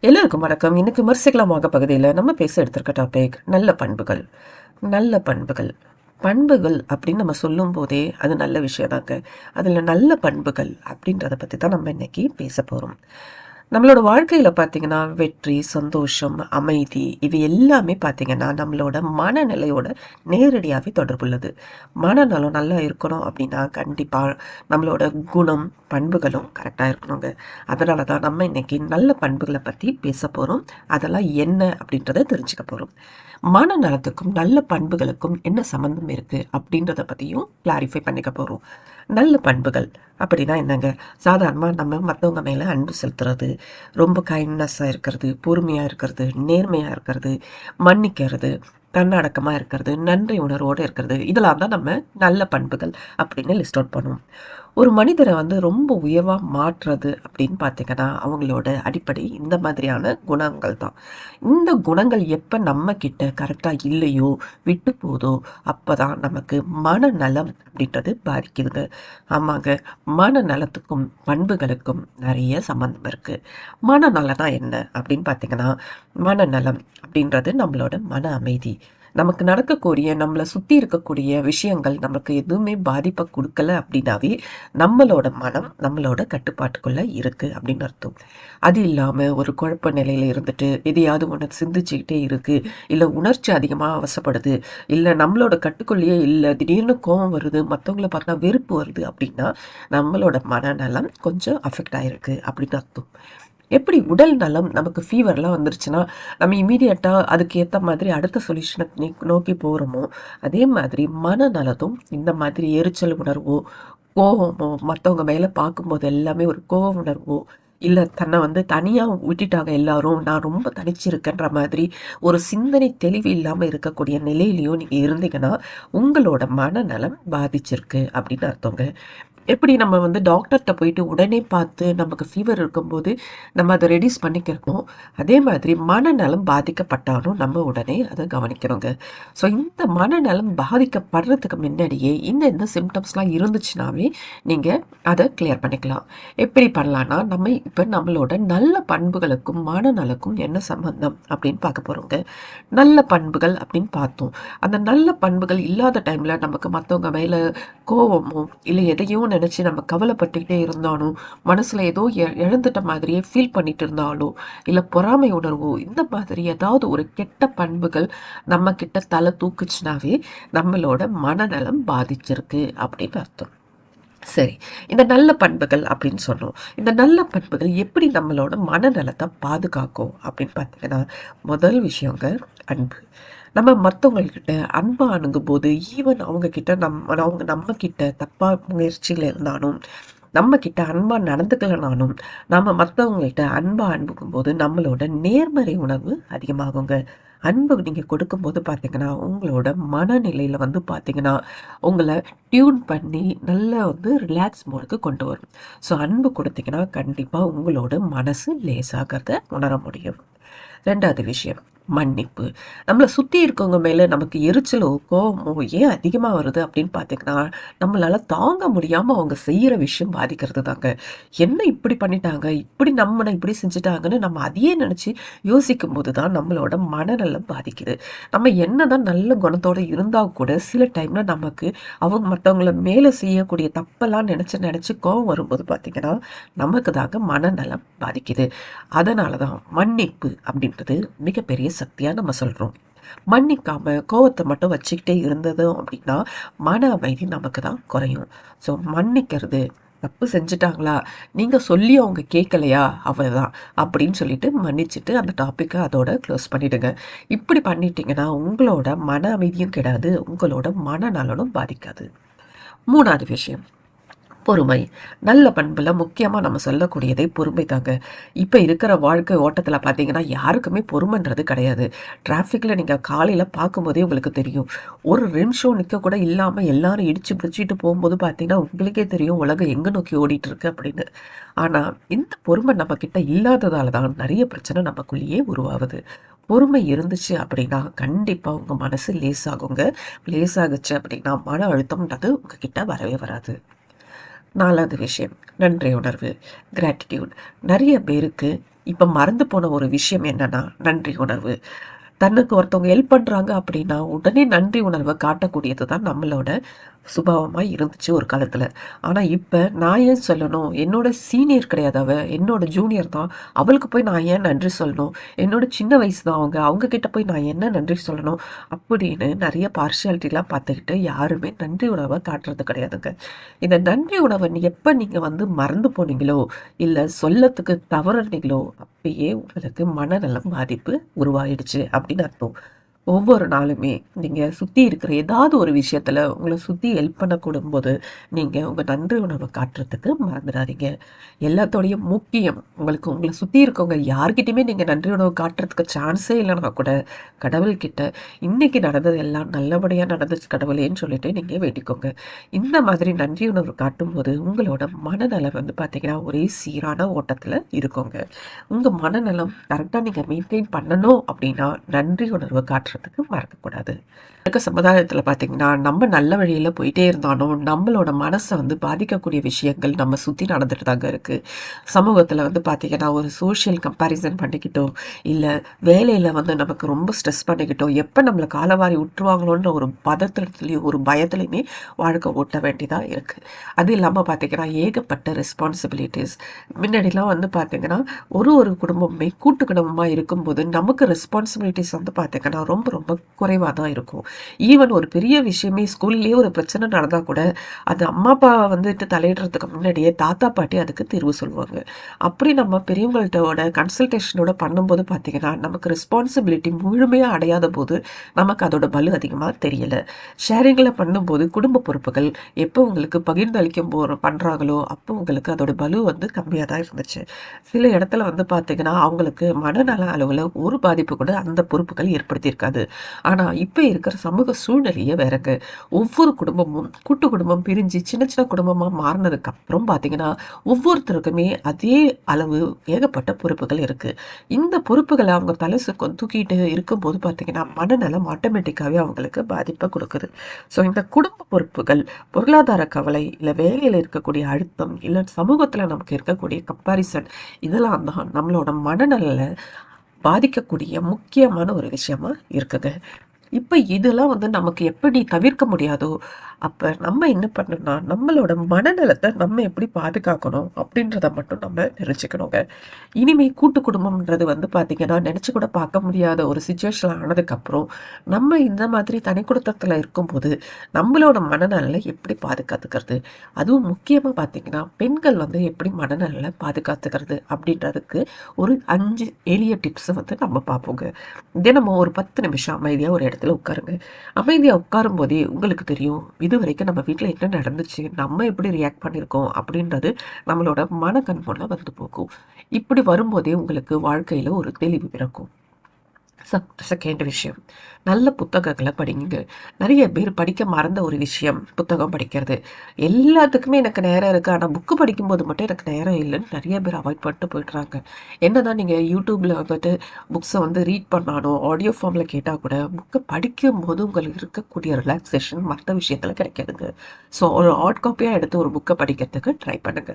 எல்லோருக்கும் வணக்கம். இன்னைக்கு விமர்சிக்கலாமாக பகுதியில் நம்ம பேச எடுத்திருக்க டாபிக் நல்ல பண்புகள். நல்ல பண்புகள் பண்புகள் அப்படின்னு நம்ம சொல்லும் போதே அது நல்ல விஷயம் தாங்க. அதில் நல்ல பண்புகள் அப்படின்றத பற்றி தான் நம்ம இன்னைக்கு பேச போகிறோம். நம்மளோட வாழ்க்கையில் பார்த்தீங்கன்னா வெற்றி, சந்தோஷம், அமைதி இது எல்லாமே பார்த்தீங்கன்னா நம்மளோட மனநிலையோட நேரடியாகவே தொடர்புள்ளது. மனநலம் நல்லா இருக்கணும் அப்படின்னா கண்டிப்பாக நம்மளோட குணம், பண்புகளும் கரெக்டாக இருக்கணுங்க. அதனால தான் நம்ம இன்னைக்கு நல்ல பண்புகளை பற்றி பேச போகிறோம். அதெல்லாம் என்ன அப்படின்றத தெரிஞ்சுக்க போகிறோம். மனநலத்துக்கும் நல்ல பண்புகளுக்கும் என்ன சம்மந்தம் இருக்குது அப்படின்றத பற்றியும் கிளாரிஃபை பண்ணிக்க போகிறோம். நல்ல பண்புகள் அப்படின்னா என்னங்க? சாதாரணமாக நம்ம மற்றவங்க மேலே அன்பு செலுத்துறது, ரொம்ப கைண்ட்னஸ்ஸாக இருக்கிறது, பொறுமையாக இருக்கிறது, நேர்மையாக இருக்கிறது, மன்னிக்கிறது, தன்னடக்கமாக இருக்கிறது, நன்றி உணர்வோடு இருக்கிறது, இதெல்லாம் தான் நம்ம நல்ல பண்புகள் அப்படின்னு லிஸ்ட் அவுட் பண்ணுவோம். ஒரு மனிதரை ரொம்ப உயர்வாக மாற்றுறது அப்படின்னு பார்த்தீங்கன்னா அவங்களோட அடிப்படை இந்த மாதிரியான குணங்கள் தான். இந்த குணங்கள் எப்போ நம்ம கிட்ட கரெக்டாக இல்லையோ, விட்டு போதோ, அப்போ தான் நமக்கு மனநலம் அப்படின்றது பாதிக்குதுங்க. ஆமாங்க, மனநலத்துக்கும் பண்புகளுக்கும் நிறைய சம்மந்தம் இருக்குது. மனநலம்னா என்ன அப்படின்னு பார்த்தீங்கன்னா, மனநலம் அப்படின்றது நம்மளோட மன அமைதி. நமக்கு நடக்கக்கூடிய நம்மளை சுற்றி இருக்கக்கூடிய விஷயங்கள் நமக்கு எதுவுமே பாதிப்பை கொடுக்கல அப்படின்னாவே நம்மளோட மனம் நம்மளோட கட்டுப்பாட்டுக்குள்ளே இருக்குது அப்படின்னு அர்த்தம். அது இல்லாமல் ஒரு குழப்ப நிலையில் இருந்துட்டு எதையாவது ஒன்று சிந்திச்சுக்கிட்டே இருக்குது, இல்லை உணர்ச்சி அதிகமாக அவசப்படுது, இல்லை நம்மளோட கட்டுக்குள்ளேயே இல்லை, திடீர்னு கோபம் வருது, மற்றவங்கள பார்த்தா வெறுப்பு வருது அப்படின்னா நம்மளோட மனநலம் கொஞ்சம் அஃபெக்ட் ஆகிருக்கு அப்படின்னு அர்த்தம். எப்படி உடல் நலம் நமக்கு ஃபீவர்லாம் வந்துருச்சுன்னா நம்ம இமீடியட்டாக அதுக்கு ஏற்ற மாதிரி அடுத்த சொல்யூஷனை நோக்கி போகிறோமோ, அதே மாதிரி மனநலத்தும் இந்த மாதிரி எரிச்சல் உணர்வோ, கோபமோ, மற்றவங்க மேலே பார்க்கும்போது எல்லாமே ஒரு கோப உணர்வோ, இல்லை தன்னை தனியாக விட்டுட்டாங்க எல்லாரும், நான் ரொம்ப தனிச்சிருக்கேன்ற மாதிரி ஒரு சிந்தனை தெளிவு இல்லாமல் இருக்கக்கூடிய நிலையிலையும் நீங்கள் இருந்தீங்கன்னா உங்களோட மனநலம் பாதிச்சிருக்கு அப்படின்னு அர்த்தங்க. எப்படி நம்ம டாக்டர்கிட்ட போயிட்டு உடனே பார்த்து நமக்கு ஃபீவர் இருக்கும்போது நம்ம அதை ரெடியூஸ் பண்ணிக்கிறோமோ, அதே மாதிரி மனநலம் பாதிக்கப்பட்டாலும் நம்ம உடனே அதை கவனிக்கணுங்க. ஸோ இந்த மனநலம் பாதிக்கப்படுறதுக்கு முன்னாடியே இந்த சிம்டம்ஸ்லாம் இருந்துச்சுனாவே நீங்கள் அதை கிளியர் பண்ணிக்கலாம். எப்படி பண்ணலான்னா, நம்ம இப்போ நம்மளோட நல்ல பண்புகளுக்கும் மனநலக்கும் என்ன சம்பந்தம் அப்படின்னு பார்க்க போகிறோங்க. நல்ல பண்புகள் அப்படின்னு பார்த்தோம். அந்த நல்ல பண்புகள் இல்லாத டைமில் நமக்கு மற்றவங்க மேலே கோவமோ, இல்லை எதையும் நினச்சி நம்ம கவலைப்பட்டுக்கிட்டே இருந்தாலும், மனசில் ஏதோ இழந்துட்ட மாதிரியே ஃபீல் பண்ணிட்டு இருந்தாலும், இல்லை பொறாமை உணர்வோ, இந்த மாதிரி ஏதாவது ஒரு கெட்ட பண்புகள் நம்ம கிட்ட தலை தூக்குச்சுனாவே நம்மளோட மனநலம் பாதிச்சிருக்கு அப்படின்னு அர்த்தம். சரி, இந்த நல்ல பண்புகள் அப்படின்னு சொன்னோம். இந்த நல்ல பண்புகள் எப்படி நம்மளோட மனநலத்தை பாதுகாக்கும் அப்படின்னு பார்த்தீங்கன்னா, முதல் விஷயங்க அன்பு. நம்ம மற்றவங்கக்கிட்ட அன்பாக அணுகும் போது, ஈவன் அவங்கக்கிட்ட அவங்க நம்மக்கிட்ட தப்பாக முயற்சிகள் இருந்தாலும், நம்மக்கிட்ட அன்பாக நடந்துக்கலனாலும், நம்ம மற்றவங்கள்ட்ட அன்பாக அனுப்பும் போது நம்மளோட நேர்மறை உணர்வு அதிகமாகுங்க. அன்பு நீங்கள் கொடுக்கும்போது பார்த்தீங்கன்னா உங்களோட மனநிலையில் பார்த்தீங்கன்னா உங்களை டியூன் பண்ணி நல்லா ரிலாக்ஸ் மோடுக்கு கொண்டு வரும். ஸோ அன்பு கொடுத்தீங்கன்னா கண்டிப்பாக உங்களோட மனசு லேசாகிறத உணர முடியும். ரெண்டாவது விஷயம் மன்னிப்பு. நம்மளை சுற்றி இருக்கவங்க மேலே நமக்கு எரிச்சலோ கோவமோ ஏன் அதிகமாக வருது அப்படின்னு பார்த்தீங்கன்னா, நம்மளால் தாங்க முடியாமல் அவங்க செய்கிற விஷயம் பாதிக்கிறது தாங்க. என்ன இப்படி பண்ணிட்டாங்க, இப்படி நம்மளை இப்படி செஞ்சுட்டாங்கன்னு நம்ம அதையே நினச்சி யோசிக்கும் போது தான் நம்மளோட மனநலம் பாதிக்குது. நம்ம என்ன தான் நல்ல குணத்தோடு இருந்தால் கூட சில டைமில் நமக்கு அவங்க மற்றவங்கள மேலே செய்யக்கூடிய தப்பெல்லாம் நினச்சி கோவம் வரும்போது பார்த்திங்கன்னா நமக்கு தாங்க மனநலம் பாதிக்குது. அதனால தான் மன்னிப்பு அப்படின்றது மிகப்பெரிய சக்தியாக நம்ம சொல்கிறோம். மன்னிக்காம கோவத்தை மட்டும் வச்சுக்கிட்டே இருந்ததும் அப்படின்னா மன அமைதி நமக்கு தான் குறையும். ஸோ மன்னிக்கிறது, தப்பு செஞ்சுட்டாங்களா, நீங்கள் சொல்லி அவங்க கேட்கலையா அவ்வளோதான் அப்படின்னு சொல்லிட்டு மன்னிச்சுட்டு அந்த டாப்பிக்கை அதோட க்ளோஸ் பண்ணிவிடுங்க. இப்படி பண்ணிட்டீங்கன்னா உங்களோட மன அமைதியும் கெடாது, உங்களோட மனநலனும் பாதிக்காது. மூணாவது விஷயம் பொறுமை. நல்ல பண்பில் முக்கியமாக நம்ம சொல்லக்கூடியதே பொறுமை தாங்க. இப்போ இருக்கிற வாழ்க்கை ஓட்டத்தில் பார்த்தீங்கன்னா யாருக்குமே பொறுமைன்றது கிடையாது. டிராஃபிக்கில் நீங்கள் காலையில் பார்க்கும்போதே உங்களுக்கு தெரியும், ஒரு நிமிஷம் நிற்க கூட இல்லாமல் எல்லாரும் இடித்து பிடிச்சிட்டு போகும்போது பார்த்தீங்கன்னா உங்களுக்கே தெரியும் உலகம் எங்கே நோக்கி ஓடிட்டுருக்கு அப்படின்னு. ஆனால் இந்த பொறுமை நம்மக்கிட்ட இல்லாததால் தான் நிறைய பிரச்சனை நமக்குள்ளேயே உருவாகுது. பொறுமை இருந்துச்சு அப்படின்னா கண்டிப்பாக உங்கள் மனசு லேசாகுங்க. லேசாகுச்சு அப்படின்னா மன அழுத்தம்ன்றது உங்ககிட்ட வரவே வராது. நாலாவது விஷயம் நன்றி உணர்வு, கிராட்டிடியூட். நிறைய பேருக்கு இப்ப மறந்து போன ஒரு விஷயம் என்னன்னா, நன்றி உணர்வு. தனக்கு ஒருத்தவங்க ஹெல்ப் பண்றாங்க அப்படின்னா, உடனே நன்றி உணர்வ காட்டக்கூடியது தான் நம்மளோட சுபாவமா இருந்துச்சு ஒரு காலத்துல. ஆனா இப்ப நான் ஏன் சொல்லணும்? என்னோட சீனியர் கிடையாது அவ. என்னோட ஜூனியர் தான். அவளுக்கு போய் நான் ஏன் நன்றி சொல்லணும்? என்னோட சின்ன வயசு தான் அவங்க. அவங்க கிட்ட போய் நான் என்ன நன்றி சொல்லணும்? அப்படின்னு நெறைய பார்ஷியாலிட்டிலாம் பார்த்துக்கிட்டு யாருமே நன்றி உணர்வ காட்டுறது கிடையாதுங்க. இந்த நன்றி உணர்வ எப்ப நீங்க வந்து மறந்து போனீங்களோ, இல்ல சொல்லத்துக்கு தவறுனீங்களோ, அப்பயே உங்களுக்கு மனநலம் பாதிப்பு உருவாயிடுச்சு அப்படின்னு அர்த்தம். ஒவ்வொரு நாளுமே நீங்க சுத்தி இருக்கிற ஏதாவது ஒரு விஷயத்துல உங்கள சுத்தி ஹெல்ப் பண்ணக்கூடும்போது, நீங்க உங்க நன்றி உணர்வ காட்டுறதுக்கு மறந்துடாதீங்க. எல்லாத்தோடையும் முக்கியம், உங்களுக்கு உங்கள சுத்தி இருக்கவங்க யார்கிட்டயுமே நீங்க நன்றி உணர்வு காட்டுறதுக்கு சான்ஸே இல்லன்னா கூட, கடவுள்கிட்ட இன்னைக்கு நடந்தது எல்லாம் நல்லபடியா நடந்துச்சு கடவுளேன்னு சொல்லிட்டு நீங்க வேண்டிக்கோங்க. இந்த மாதிரி நன்றி உணர்வு காட்டும்போது, உங்களோட மனநலம் வந்து பார்த்தீங்கன்னா, ஒரே சீரான ஓட்டத்துல இருக்குங்க. உங்க மனநலம் கரெக்ட்டா நீங்க மெயின்டெயின் பண்ணணும் அப்படின்னா, நன்றி உணர்வ காட்டுறதுக்கு மறக்கக்கூடாது. இருக்க சமுதாயத்துல பார்த்தீங்கன்னா, நம்ம நல்ல வழியில போயிட்டே இருந்தாலும், நம்மளோட மனச வந்து பாதிக்கக்கூடிய விஷயங்கள் நம்ம சுத்தி நடந்துட்டு தாங்க இருக்கு. சமூகத்துல வந்து பார்த்தீங்கன்னா, ஒரு சோஷியல் கம்பேரிசன் பண்ணிக்கிட்டோ, இல்ல வேலையில வந்து நமக்கு ரொம்ப ஸ்ட்ரெஸ் பண்ணிக்கிட்டோ, எப்ப நம்மள காலவாரி உட்டுருவாங்களோன்ற ஒரு பதட்டத்திலயும், ஒரு பயத்திலயுமே வாழ்க்கை ஓட்ட வேண்டியதா இருக்கு. அது இல்லாம பார்த்தீங்கன்னா, ஏகப்பட்ட ரெஸ்பான்சிபிலிட்டீஸ். முன்னாடிலாம் வந்து பார்த்தீங்கன்னா, ஒரு குடும்பமுமே கூட்டு குடும்பமா இருக்கும்போது, நமக்கு ரெஸ்பான்சிபிலிட்டீஸ் வந்து பார்த்தீங்கன்னா, ரொம்ப ரொம்ப குறைவா தான் இருக்கும். ஈவன் ஒரு பெரிய விஷயமே ஸ்கூல்லயே ஒரு பிரச்சனை நடந்தா கூட, அது அம்மா, அப்பா வந்துட்டு தலையிடுறதுக்கு முன்னாடியே தாத்தா, பாட்டி அதுக்கு தீர்வு சொல்லுவாங்க. அப்படி நம்ம பெரியவங்கள்ட்டோட கன்சல்டேஷனோட பண்ணும்போது பார்த்தீங்கன்னா, நமக்கு ரெஸ்பான்சிபிலிட்டி முழுமையா அடையாத போது, நமக்கு அதோட பலு அதிகமா தெரியல. ஷேரிங்ல பண்ணும்போது குடும்ப பொறுப்புகள் எப்போ உங்களுக்கு பகிர்ந்தளிக்கும் பண்றாங்களோ, அப்போ உங்களுக்கு அதோட பலு வந்து கம்மியா தான் இருந்துச்சு. சில இடத்துல வந்து பார்த்தீங்கன்னா, அவங்களுக்கு மனநல அளவுல ஒரு பாதிப்பு கூட அந்த பொறுப்புகள் ஏற்படுத்தியிருக்காது. ஆனா, இப்ப இருக்கிற சமூக சூழ்நிலையே வேறங்க. ஒவ்வொரு குடும்பமும் கூட்டு குடும்பம் பிரிஞ்சு சின்ன சின்ன குடும்பமா மாறுனதுக்கு அப்புறம் பார்த்தீங்கன்னா, ஒவ்வொருத்தருக்குமே அதே அளவு ஏகப்பட்ட பொறுப்புகள் இருக்கு. இந்த பொறுப்புகள அவங்க தலை தூக்கிட்டு இருக்கும்போது பார்த்தீங்கன்னா, மனநலம் ஆட்டோமேட்டிக்காவே அவங்களுக்கு பாதிப்ப குடுக்குது. ஸோ இந்த குடும்ப பொறுப்புகள், பொருளாதார கவலை, இல்ல வேலையில இருக்கக்கூடிய அழுத்தம், இல்ல சமூகத்துல நமக்கு இருக்கக்கூடிய கம்பேரிசன் இதெல்லாம் தான் நம்மளோட மனநலன பாதிக்கக்கூடிய முக்கியமான ஒரு விஷயமா இருக்குது. இப்ப இதெல்லாம் வந்து நமக்கு எப்படி தவிர்க்க முடியாதோ, அப்ப நம்ம என்ன பண்ணணும்னா, நம்மளோட மனநலத்த நம்ம எப்படி பாதுகாக்கணும் அப்படின்றத மட்டும் நம்ம தெரிஞ்சுக்கணுங்க. இனிமே கூட்டு குடும்பம்ன்றது வந்து பார்த்தீங்கன்னா, நெனச்சு கூட பார்க்க முடியாத ஒரு சிச்சுவேஷன் ஆனதுக்கப்புறம், நம்ம இந்த மாதிரி தனிக்குடித்தனத்துல இருக்கும்போது, நம்மளோட மனநலனை எப்படி பாதுகாத்துக்கிறது? அதுவும் முக்கியமா பார்த்தீங்கன்னா, பெண்கள் வந்து எப்படி மனநலனை பாதுகாத்துக்கிறது? அப்படின்றதுக்கு ஒரு 5 எளிய டிப்ஸ் வந்து நம்ம பார்ப்போங்க. தினமும் ஒரு 10 நிமிஷம் அமைதியா ஒரு இடத்துல உட்காருங்க. அமைதியா உட்காரும்போதே உங்களுக்கு தெரியும், இதுவரைக்கும் நம்ம வீட்ல என்ன நடந்துச்சு? நம்ம எப்படி ரியாக்ட் பண்ணியிருக்கோம்? அப்படின்றது நம்மளோட மனக்கண் முன்ன வந்து போகும். இப்படி வரும்போதே உங்களுக்கு வாழ்க்கையில ஒரு தெளிவு பிறக்கும். செகண்ட் விஷயம். நல்ல புத்தகங்கள படிங்க. நெறைய பேர் படிக்க மறந்த ஒரு விஷயம், புத்தகம் படிக்கிறது. எல்லாத்துக்குமே எனக்கு நேரம் இருக்கு. ஆனா புக் படிக்கும்போது மட்டும் எனக்கு நேரம் இல்லன்னு நெறைய பேர் அவாய்ட் பண்ணிட்டு போயிடுறாங்க. என்னதான் நீங்க YouTubeல வந்துட்டு புக்ஸ வந்து ரீட் பண்ணாலும், ஆடியோ ஃபார்ம்ல கேட்டா கூட, புக்க படிக்கும்போது உங்களுக்கு இருக்கக்கூடிய ரிலாக்சேஷன் மத்த விஷயத்துல கிடைக்காதுங்க. ஸோ ஒரு ஹார்ட் காப்பியா எடுத்து ஒரு புக்க படிக்கிறதுக்கு ட்ரை பண்ணுங்க.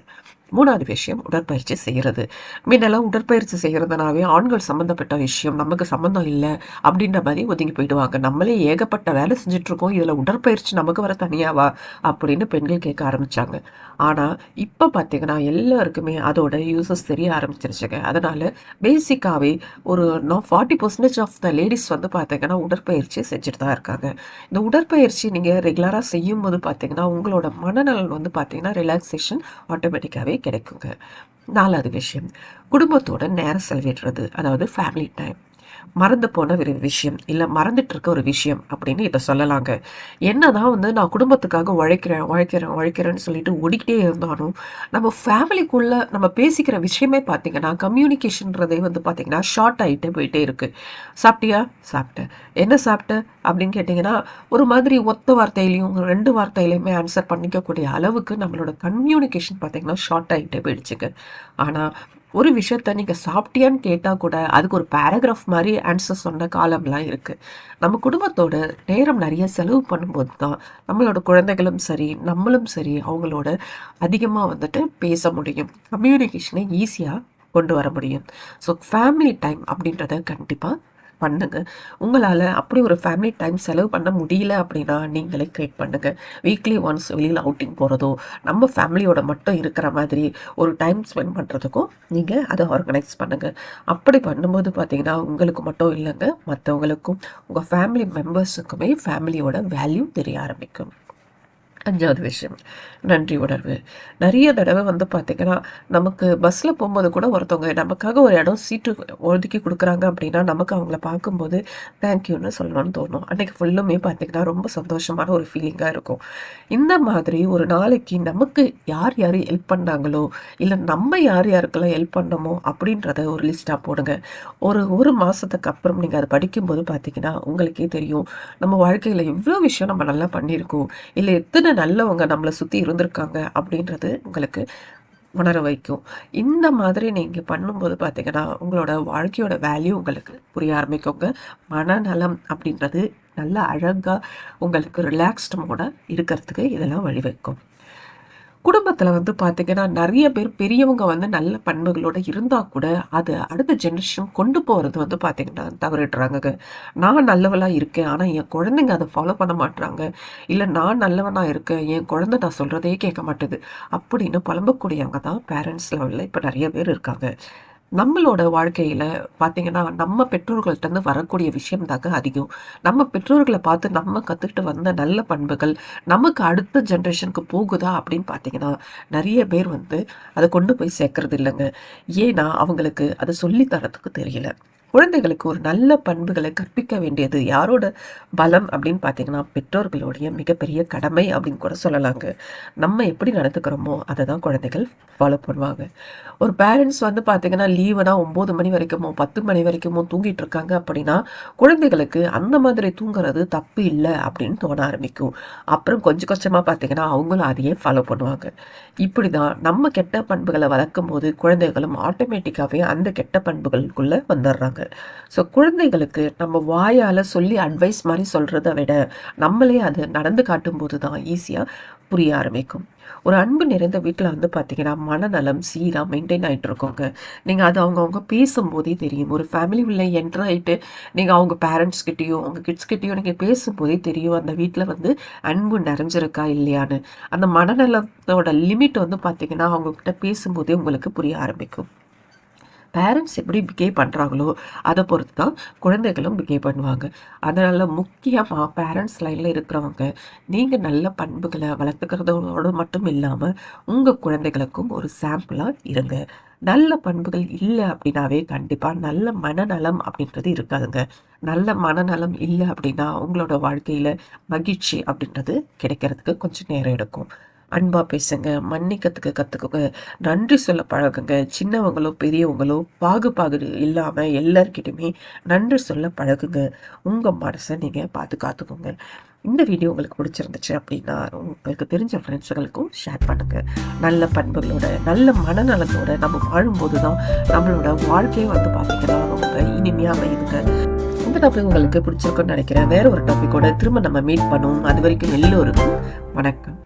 3வது விஷயம் உடற்பயிற்சி செய்யறது. முன்னெல்லாம் உடற்பயிற்சி செய்யறதுனாவே ஆண்கள் சம்மந்தப்பட்ட விஷயம், நமக்கு சம்மந்தம் இல்ல அப்படின்ற மாரி ஒதுங்கி போயிடுவாங்க. நம்மளே ஏகப்பட்ட வேலை செஞ்சுட்டு இருக்கோம். இதுல உடற்பயிற்சி நமக்கு வர தனியாவா? அப்படின்னு பெண்கள் கேட்க ஆரம்பிச்சாங்க. ஆனா, இப்ப பார்த்தீங்கன்னா, எல்லாருக்குமே அதோட யூசஸ் தெரிய ஆரம்பிச்சிருச்சுங்க. அதனால பேசிக்காவே ஒரு 40% ஆஃப் த லேடீஸ் வந்து பார்த்தீங்கன்னா, உடற்பயிற்சி செஞ்சுட்டு தான் இருக்காங்க. இந்த உடற்பயிற்சி நீங்க ரெகுலரா செய்யும்போது பார்த்தீங்கன்னா, உங்களோட மனநலன் வந்து பார்த்தீங்கன்னா, ரிலாக்சேஷன் ஆட்டோமேட்டிக்காவே கிடைக்குங்க. 4வது விஷயம், குடும்பத்தோட நேரம் செலவிடுறது. அதாவது ஃபேமிலி டைம். மறந்து போன ஒரு விஷயம், இல்ல மறந்துட்டு இருக்க ஒரு விஷயம் அப்படின்னு இத சொல்லலாங்க. என்னதான் வந்து நான் குடும்பத்துக்காக உழைக்கிறேன், உழைக்கிறேன், உழைக்கிறேன்னு சொல்லிட்டு ஓடிக்கிட்டே இருந்தாலும், நம்ம ஃபேமிலிக்குள்ள நம்ம பேசிக்கிற விஷயமே பார்த்தீங்கன்னா, கம்யூனிகேஷன்றதே வந்து பார்த்தீங்கன்னா, ஷார்ட் ஆயிட்டே போயிட்டே இருக்கு. "சாப்பிட்டியா?" "சாப்பிட்டேன்." "என்ன சாப்பிட்ட?" அப்படின்னு கேட்டீங்கன்னா, ஒரு மாதிரி ஒத்த வார்த்தையிலயும், 2 வார்த்தையிலயுமே ஆன்சர் பண்ணிக்கக்கூடிய அளவுக்கு நம்மளோட கம்யூனிகேஷன் பார்த்தீங்கன்னா, ஷார்ட் ஆயிட்டே போயிடுச்சுங்க. ஆனா, ஒரு விஷயத்த நீங்க சாப்பிட்டியான்னு கேட்டா கூட, அதுக்கு ஒரு பேராகிராஃப் மாரி ஆன்சர் சொன்ன காலம்லாம் இருக்கு. நம்ம குடும்பத்தோட நேரம் நெறைய செலவு பண்ணும்போது தான், நம்மளோட குழந்தைகளும் சரி, நம்மளும் சரி, அவங்களோட அதிகமா வந்துட்டு பேச முடியும். கம்யூனிகேஷன ஈஸியா கொண்டு வர முடியும். ஸோ ஃபேமிலி டைம் அப்படின்றத கண்டிப்பாக பண்ணுங்க. உங்களால் அப்படி ஒரு ஃபேமிலி டைம் செலவு பண்ண முடியல அப்படின்னா நீங்களே கிரியேட் பண்ணுங்க. வீக்லி ஒன்ஸ் வெளியில் அவுட்டிங் போகிறதோ, நம்ம ஃபேமிலியோட மட்டும் இருக்கிற மாதிரி ஒரு டைம் ஸ்பெண்ட் பண்ணுறதுக்கும் நீங்கள் அதை ஆர்கனைஸ் பண்ணுங்கள். அப்படி பண்ணும்போது பார்த்தீங்கன்னா உங்களுக்கு மட்டும் இல்லைங்க, மற்றவங்களுக்கும் உங்கள் ஃபேமிலி மெம்பர்ஸுக்குமே ஃபேமிலியோட வேல்யூ தெரிய ஆரம்பிக்கும். 5வது விஷயம், நன்றி உணர்வு. நிறைய தடவை பார்த்தீங்கன்னா, நமக்கு பஸ்ஸில் போகும்போது கூட ஒருத்தவங்க நமக்காக ஒரு இடம் சீட்டு ஒதுக்கி கொடுக்குறாங்க அப்படின்னா, நமக்கு அவங்கள பார்க்கும்போது தேங்க்யூன்னு சொல்லணும்னு தோணும். அன்றைக்கி ஃபுல்லுமே பார்த்தீங்கன்னா ரொம்ப சந்தோஷமான ஒரு ஃபீலிங்காக இருக்கும். இந்த மாதிரி ஒரு நாளைக்கு நமக்கு யார் யார் ஹெல்ப் பண்ணாங்களோ, இல்லை நம்ம யார் யாருக்கெல்லாம் ஹெல்ப் பண்ணமோ அப்படின்றத ஒரு லிஸ்ட்டாக போடுங்க. ஒரு மாதத்துக்கு அப்புறம் நீங்கள் அதை படிக்கும்போது பார்த்தீங்கன்னா உங்களுக்கே தெரியும், நம்ம வாழ்க்கையில் எவ்வளோ விஷயம் நம்ம நல்லா பண்ணியிருக்கோம், இல்லை எத்தனை நல்லவங்க நம்மளை சுற்றி இருந்திருக்காங்க அப்படின்றது உங்களுக்கு உணர வைக்கும். இந்த மாதிரி நீங்கள் பண்ணும்போது பார்த்தீங்கன்னா உங்களோட வாழ்க்கையோட வேல்யூ உங்களுக்கு புரிய ஆரம்பிக்குங்க. மனநலம் அப்படின்றது நல்ல அழகாக உங்களுக்கு ரிலாக்ஸ்டு மோட இருக்கிறதுக்கு இதெல்லாம் வழிவகுக்கும். குடும்பத்தில் பார்த்தீங்கன்னா நிறைய பேர் பெரியவங்க நல்ல பண்புகளோடு இருந்தால் கூட அது அடுத்த ஜென்ரேஷன் கொண்டு போகிறது பார்த்தீங்கன்னா தவறிடுறாங்க. நான் நல்லவளாக இருக்கேன், ஆனால் என் குழந்தைங்க அதை ஃபாலோ பண்ண மாட்டுறாங்க, இல்லை நான் நல்லவனாக இருக்கேன், என் குழந்தை நான் சொல்கிறதே கேட்க மாட்டுது அப்படின்னு புலம்பக்கூடியவங்க தான் பேரண்ட்ஸ் லெவலில் இப்போ நிறைய பேர் இருக்காங்க. நம்மளோட வாழ்க்கையில் பார்த்தீங்கன்னா நம்ம பெற்றோர்கள்ட்டேருந்து வரக்கூடிய விஷயம் தாங்க அதிகம். நம்ம பெற்றோர்களை பார்த்து நம்ம கற்றுக்கிட்டு வந்த நல்ல பண்புகள் நமக்கு அடுத்த ஜென்ரேஷனுக்கு போகுதா அப்படின்னு பார்த்தீங்கன்னா நிறைய பேர் அதை கொண்டு போய் சேர்க்கறது இல்லைங்க. ஏன்னா அவங்களுக்கு அதை சொல்லி தரத்துக்கு தெரியல. குழந்தைகளுக்கு ஒரு நல்ல பண்புகளை கற்பிக்க வேண்டியது யாரோட பலம் அப்படின்னு பார்த்தீங்கன்னா பெற்றோர்களுடைய மிகப்பெரிய கடமை அப்படின்னு கூட சொல்லலாங்க. நம்ம எப்படி நடந்துக்கிறோமோ அதை தான் குழந்தைகள் ஃபாலோ பண்ணுவாங்க. ஒரு பேரண்ட்ஸ் பார்த்தீங்கன்னா லீவுனா 9 மணி வரைக்குமோ 10 மணி வரைக்குமோ தூங்கிட்டு இருக்காங்க அப்படின்னா குழந்தைகளுக்கு அந்த மாதிரி தூங்குறது தப்பு இல்லை அப்படின்னு தோண ஆரம்பிக்கும். அப்புறம் கொஞ்சம் கொஞ்சமாக பார்த்தீங்கன்னா அவங்களும் அதையே ஃபாலோ பண்ணுவாங்க. இப்படி தான் நம்ம கெட்ட பண்புகளை வளர்க்கும் போது குழந்தைகளும் ஆட்டோமேட்டிக்காகவே அந்த கெட்ட பண்புகளுக்குள்ளே வந்துடுறாங்க. ஸோ குழந்தைகளுக்கு நம்ம வாயால் சொல்லி அட்வைஸ் மாதிரி சொல்கிறத விட நம்மளே அது நடந்து காட்டும்போது தான் ஈஸியாக புரிய ஆரம்பிக்கும். ஒரு அன்பு நிறைந்த வீட்டில் பார்த்தீங்கன்னா மனநலம் சீராக மெயின்டைன் ஆகிட்டு இருக்கோங்க. நீங்கள் அது அவங்கவுங்க பேசும்போதே தெரியும். ஒரு ஃபேமிலி உள்ள என்டர் ஆகிட்டு நீங்கள் அவங்க பேரண்ட்ஸ்கிட்டையும் அவங்க கிட்ஸ்கிட்டையும் நீங்கள் பேசும்போதே தெரியும் அந்த வீட்டில் அன்பு நிறைஞ்சிருக்கா இல்லையான்னு. அந்த மனநலத்தோட லிமிட் பார்த்தீங்கன்னா அவங்கக்கிட்ட பேசும்போதே உங்களுக்கு புரிய ஆரம்பிக்கும். பேரண்ட்ஸ் எப்படி பிஹேவ் பண்ணுறாங்களோ அதை பொறுத்து தான் குழந்தைகளும் பிஹேவ் பண்ணுவாங்க. அதனால் முக்கியமாக பேரண்ட்ஸ் லைனில் இருக்கிறவங்க நீங்கள் நல்ல பண்புகளை வளர்த்துக்கிறதோடு மட்டும் இல்லாமல் உங்கள் குழந்தைகளுக்கும் ஒரு சாம்பிளாக இருங்க. நல்ல பண்புகள் இல்லை அப்படின்னாவே கண்டிப்பாக நல்ல மனநலம் அப்படின்றது இருக்காதுங்க. நல்ல மனநலம் இல்லை அப்படின்னா உங்களோட வாழ்க்கையில் மகிழ்ச்சி அப்படின்றது கிடைக்கிறதுக்கு கொஞ்சம் நேரம் எடுக்கும். அன்பாக பேசுங்க, மன்னிக்கிறதுக்கு கற்றுக்குங்க, நன்றி சொல்ல பழகுங்க. சின்னவங்களோ பெரியவங்களோ பாகுபாடு இல்லாமல் எல்லார்கிட்டையுமே நன்றி சொல்ல பழகுங்க. உங்கள் மனசை நீங்கள் பாதுகாத்துக்கோங்க. இந்த வீடியோ உங்களுக்கு பிடிச்சிருந்துச்சு அப்படின்னா உங்களுக்கு தெரிஞ்ச ஃப்ரெண்ட்ஸுகளுக்கும் ஷேர் பண்ணுங்கள். நல்ல பண்புகளோட நல்ல மனநலத்தோட நம்ம வாழும்போது தான் நம்மளோட வாழ்க்கையை பார்த்தீங்கன்னா ரொம்ப இனிமையாக அமையுங்க. இந்த டாபிக் உங்களுக்கு பிடிச்சிருக்குன்னு நினைக்கிறேன். வேற ஒரு டாப்பிக்கோட திரும்ப நம்ம மீட் பண்ணுவோம். அது வரைக்கும் எல்லோருக்கும் வணக்கம்.